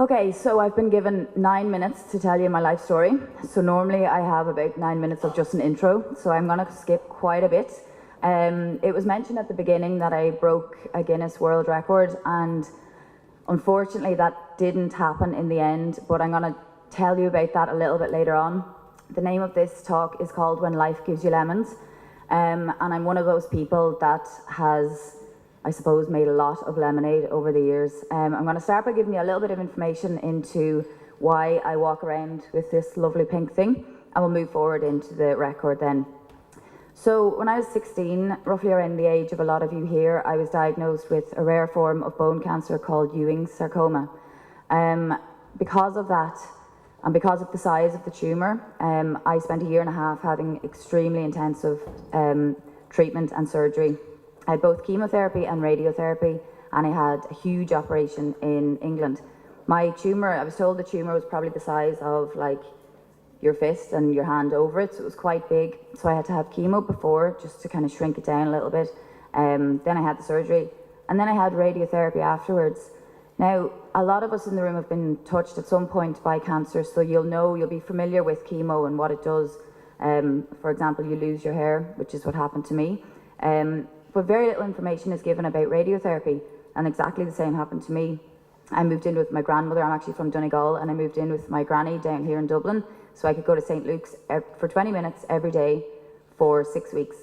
Okay, so I've been given 9 minutes to tell you my life story. So normally I have about 9 minutes of just an intro, so I'm gonna skip quite a bit. It was mentioned at the beginning that I broke a Guinness World Record, and unfortunately that didn't happen in the end, but I'm gonna tell you about that a little bit later on. The name of this talk is called When Life Gives You Lemons, and I'm one of those people that has, I suppose, made a lot of lemonade over the years. I'm going to start by giving you a little bit of information into why I walk around with this lovely pink thing, and we'll move forward into the record then. So when I was 16, roughly around the age of a lot of you here, I was diagnosed with a rare form of bone cancer called Ewing's sarcoma. Because of that, and because of the size of the tumour, I spent a year and a half having extremely intensive treatment and surgery. I had both chemotherapy and radiotherapy, and I had a huge operation in England. My tumour, I was told the tumour was probably the size of like your fist and your hand over it, so it was quite big. So I had to have chemo before, just to kind of shrink it down a little bit. Then I had the surgery, and then I had radiotherapy afterwards. Now, a lot of us in the room have been touched at some point by cancer, so you'll be familiar with chemo and what it does. For example, you lose your hair, which is what happened to me. But very little information is given about radiotherapy, and exactly the same happened to me. I moved in with my grandmother. I'm actually from Donegal, and I moved in with my granny down here in Dublin, so I could go to St. Luke's for 20 minutes every day for 6 weeks.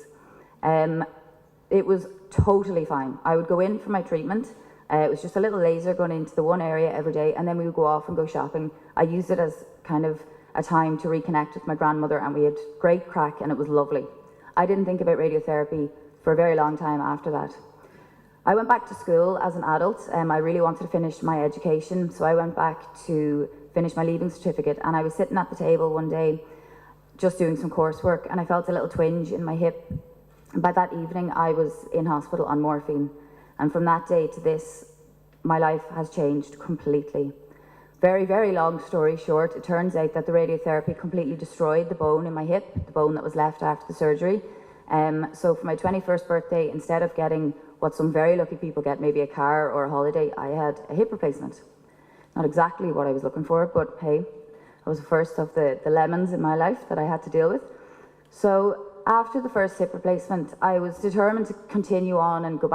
It was totally fine. I would go in for my treatment. It was just a little laser going into the one area every day, and then we would go off and go shopping. I used it as kind of a time to reconnect with my grandmother, and we had great crack, and it was lovely. I didn't think about radiotherapy for a very long time after that. I went back to school as an adult. I really wanted to finish my education, so I went back to finish my leaving certificate, and I was sitting at the table one day just doing some coursework, and I felt a little twinge in my hip. And by that evening, I was in hospital on morphine, and from that day to this, my life has changed completely. Very, very long story short, it turns out that the radiotherapy completely destroyed the bone in my hip, the bone that was left after the surgery. So for my 21st birthday, instead of getting what some very lucky people get, maybe a car or a holiday, I had a hip replacement. Not exactly what I was looking for, but hey, that was the first of the lemons in my life that I had to deal with. So after the first hip replacement, I was determined to continue on and go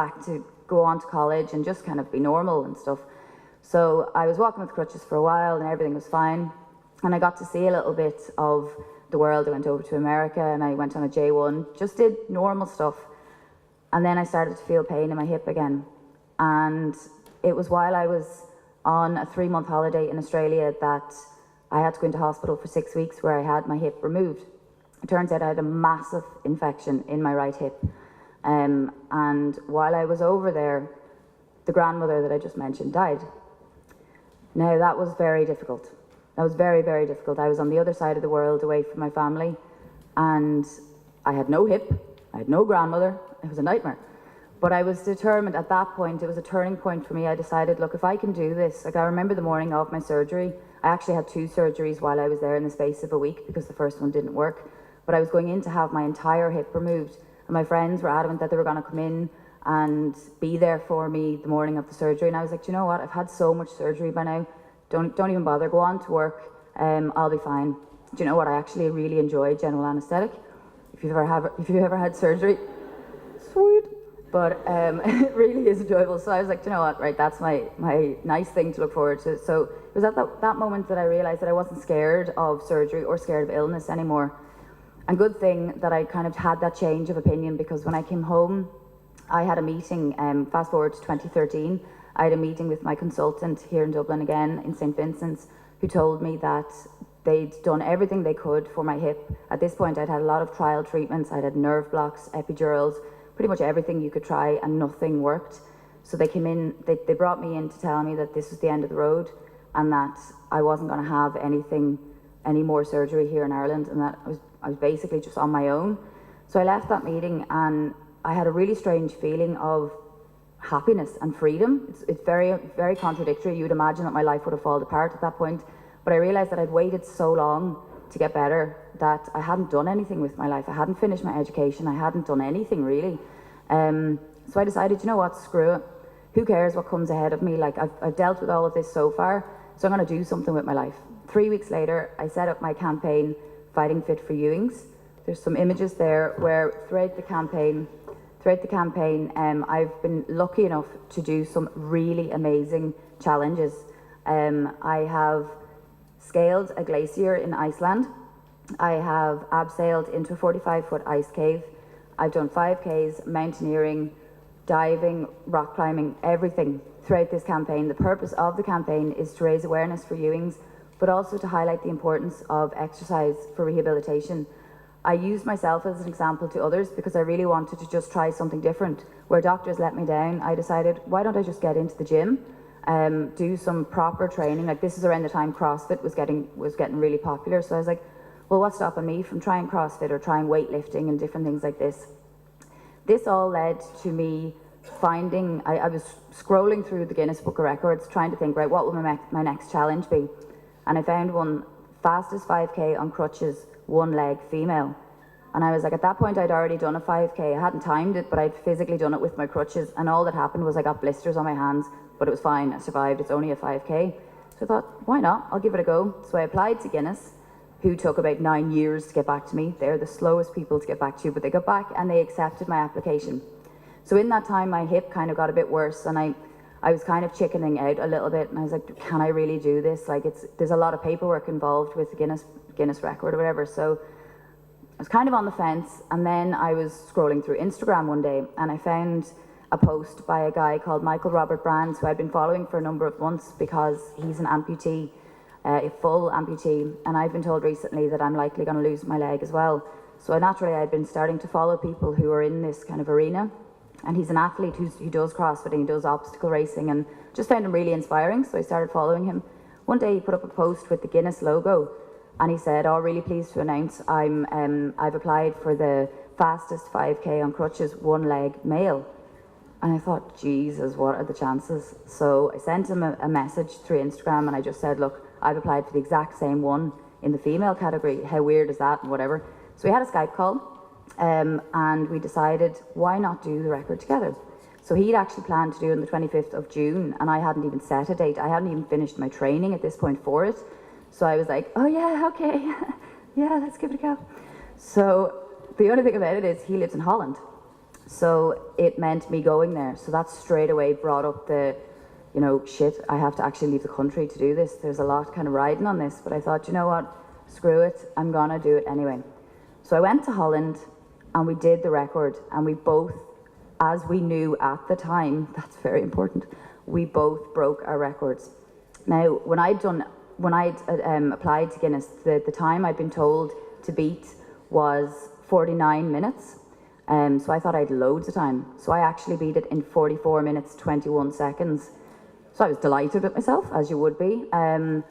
on to college and just kind of be normal and stuff. So I was walking with crutches for a while and everything was fine. And I got to see a little bit of the world. I went over to America and I went on a J1, just did normal stuff. And then I started to feel pain in my hip again. And it was while I was on a 3-month holiday in Australia that I had to go into hospital for 6 weeks where I had my hip removed. It turns out I had a massive infection in my right hip. And while I was over there, the grandmother that I just mentioned died. Now that was very difficult. That was very, very difficult. I was on the other side of the world away from my family, and I had no hip, I had no grandmother. It was a nightmare. But I was determined at that point. It was a turning point for me. I decided, look, if I can do this, like I remember the morning of my surgery, I actually had 2 surgeries while I was there in the space of a week because the first one didn't work. But I was going in to have my entire hip removed, and my friends were adamant that they were going to come in and be there for me the morning of the surgery. And I was like, do you know what? I've had so much surgery by now. Don't even bother. Go on to work. I'll be fine. Do you know what? I actually really enjoy general anaesthetic. If you've ever had surgery, sweet. But it really is enjoyable. So I was like, do you know what? Right, that's my nice thing to look forward to. So it was at that moment that I realised that I wasn't scared of surgery or scared of illness anymore. And good thing that I kind of had that change of opinion, because when I came home, I had a meeting. Fast forward to 2013. I had a meeting with my consultant here in Dublin again, in St. Vincent's, who told me that they'd done everything they could for my hip. At this point, I'd had a lot of trial treatments. I'd had nerve blocks, epidurals, pretty much everything you could try, and nothing worked. So they came in, they brought me in to tell me that this was the end of the road, and that I wasn't going to have any more surgery here in Ireland, and that I was basically just on my own. So I left that meeting, and I had a really strange feeling of happiness and freedom. It's very, very contradictory. You would imagine that my life would have fallen apart at that point, but I realised that I'd waited so long to get better that I hadn't done anything with my life. I hadn't finished my education. I hadn't done anything really. So I decided, you know what, screw it. Who cares what comes ahead of me? Like I've dealt with all of this so far. so I'm going to do something with my life. 3 weeks later, I set up my campaign, Fighting Fit For Ewings. There's some images there where throughout the campaign, I've been lucky enough to do some really amazing challenges. I have scaled a glacier in Iceland. I have abseiled into a 45-foot ice cave. I've done 5Ks, mountaineering, diving, rock climbing, everything throughout this campaign. The purpose of the campaign is to raise awareness for Ewings, but also to highlight the importance of exercise for rehabilitation. I used myself as an example to others because I really wanted to just try something different. Where doctors let me down, I decided, why don't I just get into the gym, do some proper training. Like, this is around the time CrossFit was getting really popular. So I was like, well, what's stopping me from trying CrossFit or trying weightlifting and different things like this? This all led to me finding, I was scrolling through the Guinness Book of Records, trying to think, right, what will my next challenge be? And I found one, fastest 5K on crutches, one leg, female. And I was like, at that point, I'd already done a 5K. I hadn't timed it, but I'd physically done it with my crutches. And all that happened was I got blisters on my hands, but it was fine. I survived. It's only a 5K. So I thought, why not? I'll give it a go. So I applied to Guinness, who took about 9 years to get back to me. They're the slowest people to get back to you, but they got back and they accepted my application. So in that time, my hip kind of got a bit worse, and I was kind of chickening out a little bit, and I was like, can I really do this? Like, there's a lot of paperwork involved with the Guinness record or whatever. So I was kind of on the fence, and then I was scrolling through Instagram one day, and I found a post by a guy called Michael Robert Brands, who I'd been following for a number of months because he's an amputee, a full amputee, and I've been told recently that I'm likely going to lose my leg as well. So naturally, I'd been starting to follow people who are in this kind of arena. And he's an athlete who does CrossFit and he does obstacle racing, and just found him really inspiring, so I started following him. One day he put up a post with the Guinness logo, and he said, oh, really pleased to announce I've applied for the fastest 5K on crutches, one leg, male. And I thought, Jesus, what are the chances? So I sent him a message through Instagram, and I just said, look, I've applied for the exact same one in the female category. How weird is that, and whatever. So we had a Skype call. And we decided, why not do the record together? So he'd actually planned to do it on the 25th of June, and I hadn't even set a date. I hadn't even finished my training at this point for it. So I was like, oh yeah, okay, yeah, let's give it a go. So the only thing about it is he lives in Holland. So it meant me going there. So that straight away brought up the, shit, I have to actually leave the country to do this. There's a lot kind of riding on this, but I thought, you know what, screw it, I'm gonna do it anyway. So I went to Holland, and we did the record, and we both, as we knew at the time, that's very important, we both broke our records. Now, when I'd applied to Guinness, the time I'd been told to beat was 49 minutes. So I thought I had loads of time. So I actually beat it in 44 minutes, 21 seconds. So I was delighted with myself, as you would be. And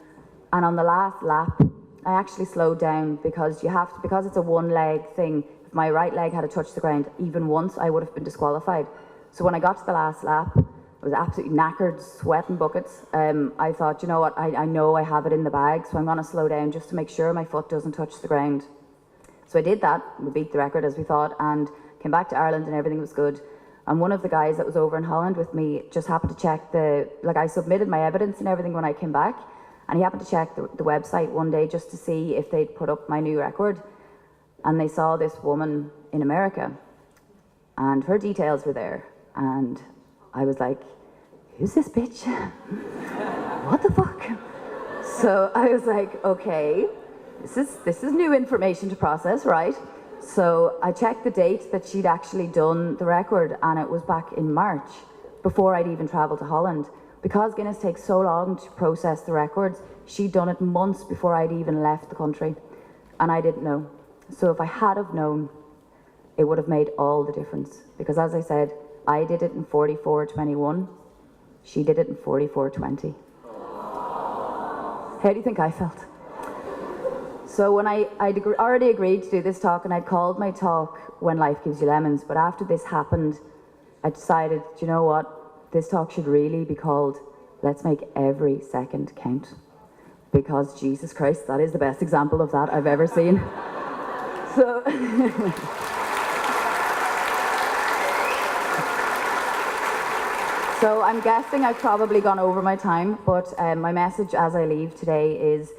on the last lap, I actually slowed down because because it's a one leg thing. If my right leg had to touch the ground even once, I would have been disqualified. So when I got to the last lap, I was absolutely knackered, sweating buckets. I thought, you know what, I know I have it in the bag, so I'm going to slow down just to make sure my foot doesn't touch the ground. So I did that. We beat the record as we thought, and came back to Ireland, and everything was good. And one of the guys that was over in Holland with me just happened to check I submitted my evidence and everything when I came back. And he happened to check the website one day just to see if they'd put up my new record. And they saw this woman in America, and her details were there. And I was like, who's this bitch? What the fuck? So I was like, okay, this is new information to process, right? So I checked the date that she'd actually done the record, and it was back in March, before I'd even traveled to Holland. Because Guinness takes so long to process the records, she'd done it months before I'd even left the country, and I didn't know. So if I had have known, it would have made all the difference. Because as I said, I did it in 44:21, she did it in 44:20. How do you think I felt? So when I'd already agreed to do this talk, and I'd called my talk When Life Gives You Lemons, but after this happened, I decided, do you know what? This talk should really be called Let's Make Every Second Count. Because Jesus Christ, that is the best example of that I've ever seen. So So I'm guessing I've probably gone over my time, but my message as I leave today is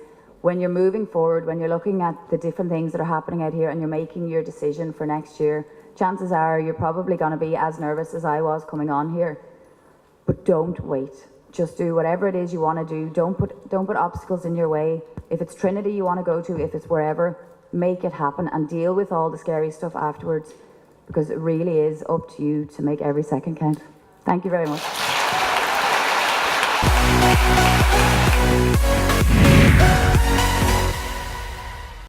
when you're moving forward, when you're looking at the different things that are happening out here and you're making your decision for next year, chances are you're probably going to be as nervous as I was coming on here. But don't wait. Just do whatever it is you want to do. Don't put obstacles in your way. If it's Trinity you want to go to, if it's wherever, make it happen and deal with all the scary stuff afterwards, because it really is up to you to make every second count. Thank you very much.